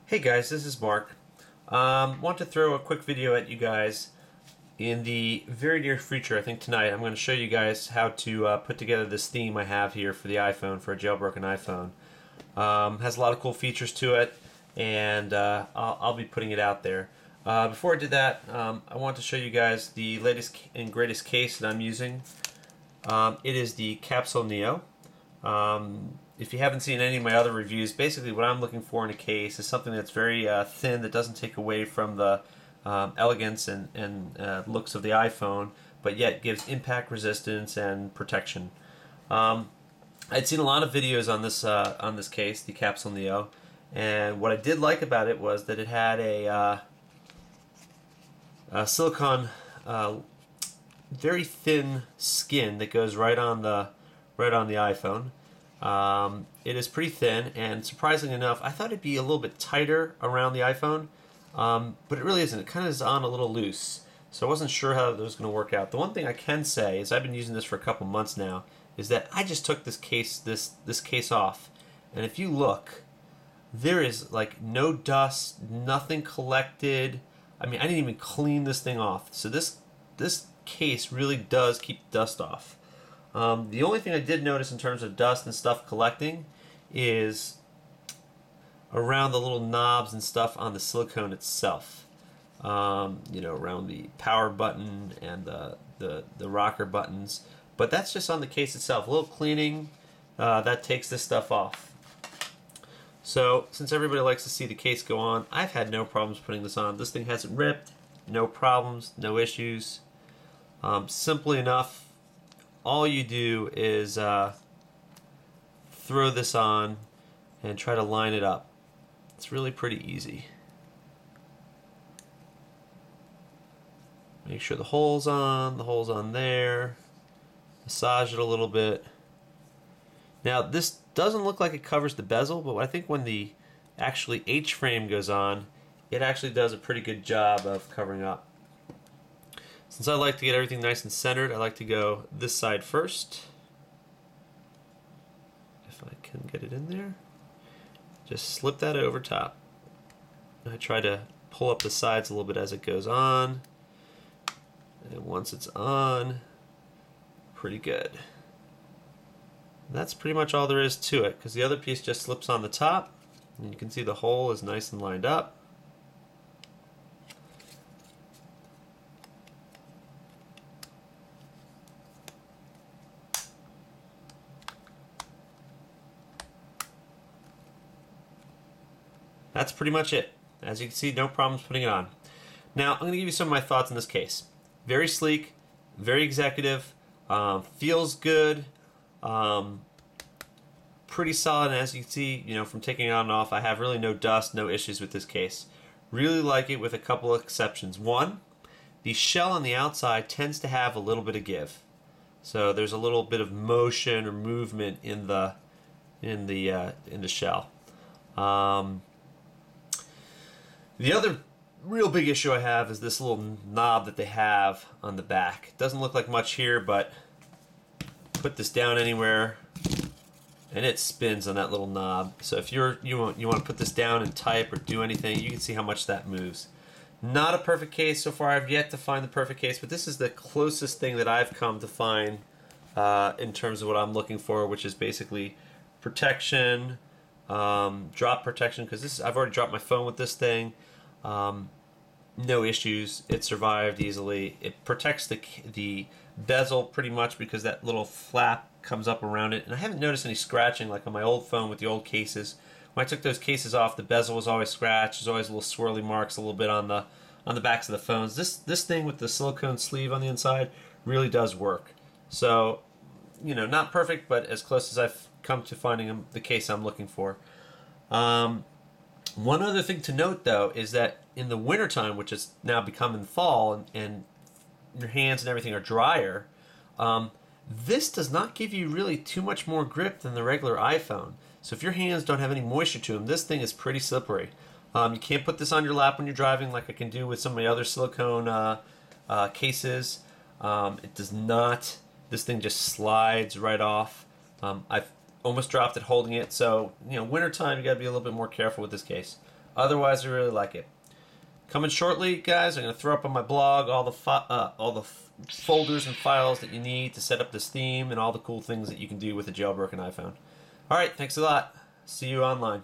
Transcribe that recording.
Hey guys, this is Mark. Want to throw a quick video at you guys. In the very near future, I think tonight, I'm going to show you guys how to put together this theme I have here for the iPhone, for a jailbroken iPhone. Has a lot of cool features to it, and I'll be putting it out there. Before I did that, I want to show you guys the latest and greatest case that I'm using. It is the CapsuleNeo. If you haven't seen any of my other reviews, basically what I'm looking for in a case is something that's very thin, that doesn't take away from the elegance and looks of the iPhone, but yet gives impact resistance and protection. I'd seen a lot of videos on this case, the CapsuleNeo, and what I did like about it was that it had a silicone, very thin skin that goes right on the iPhone. It is pretty thin, and surprisingly enough, I thought it'd be a little bit tighter around the iPhone, but it really isn't. It kind of is on a little loose, so I wasn't sure how that was going to work out. The one thing I can say is I've been using this for a couple months now, is that I just took this case off, and if you look, there is like no dust, nothing collected. I mean, I didn't even clean this thing off, so this case really does keep dust off. The only thing I did notice in terms of dust and stuff collecting is around the little knobs and stuff on the silicone itself. Around the power button and the rocker buttons. But that's just on the case itself. A little cleaning, that takes this stuff off. So, since everybody likes to see the case go on, I've had no problems putting this on. This thing hasn't ripped, no problems, no issues. Simply enough, all you do is throw this on and try to line it up. It's really pretty easy. Make sure the hole's on there. Massage it a little bit. Now this doesn't look like it covers the bezel, but I think when the actually H-frame goes on, it actually does a pretty good job of covering up. Since I like to get everything nice and centered, I like to go this side first. If I can get it in there. Just slip that over top. I try to pull up the sides a little bit as it goes on. And once it's on, pretty good. That's pretty much all there is to it, because the other piece just slips on the top. And you can see the hole is nice and lined up. That's pretty much it. As you can see, no problems putting it on. Now, I'm going to give you some of my thoughts on this case. Very sleek, very executive, feels good, pretty solid. And as you can see, from taking it on and off, I have really no dust, no issues with this case. Really like it with a couple of exceptions. One, the shell on the outside tends to have a little bit of give. So there's a little bit of motion or movement in the shell. The other real big issue I have is this little knob that they have on the back. It doesn't look like much here, but put this down anywhere and it spins on that little knob. So if you want to put this down and type or do anything, you can see how much that moves. Not a perfect case so far. I've yet to find the perfect case, but this is the closest thing that I've come to find in terms of what I'm looking for, which is basically protection, drop protection, because I've already dropped my phone with this thing. No issues. It survived easily. It protects the bezel pretty much because that little flap comes up around it, and I haven't noticed any scratching like on my old phone with the old cases. When I took those cases off, the bezel was always scratched. There's always little swirly marks a little bit on the backs of the phones. This thing with the silicone sleeve on the inside really does work. So, not perfect, but as close as I've come to finding the case I'm looking for. One other thing to note, though, is that in the wintertime, which is now becoming fall, and your hands and everything are drier, this does not give you really too much more grip than the regular iPhone. So if your hands don't have any moisture to them, this thing is pretty slippery. You can't put this on your lap when you're driving like I can do with some of my other silicone cases. It does not. This thing just slides right off. I've almost dropped it holding it. So, wintertime, you got to be a little bit more careful with this case. Otherwise, I really like it. Coming shortly, guys, I'm going to throw up on my blog all the folders and files that you need to set up this theme and all the cool things that you can do with a jailbroken iPhone. All right, thanks a lot. See you online.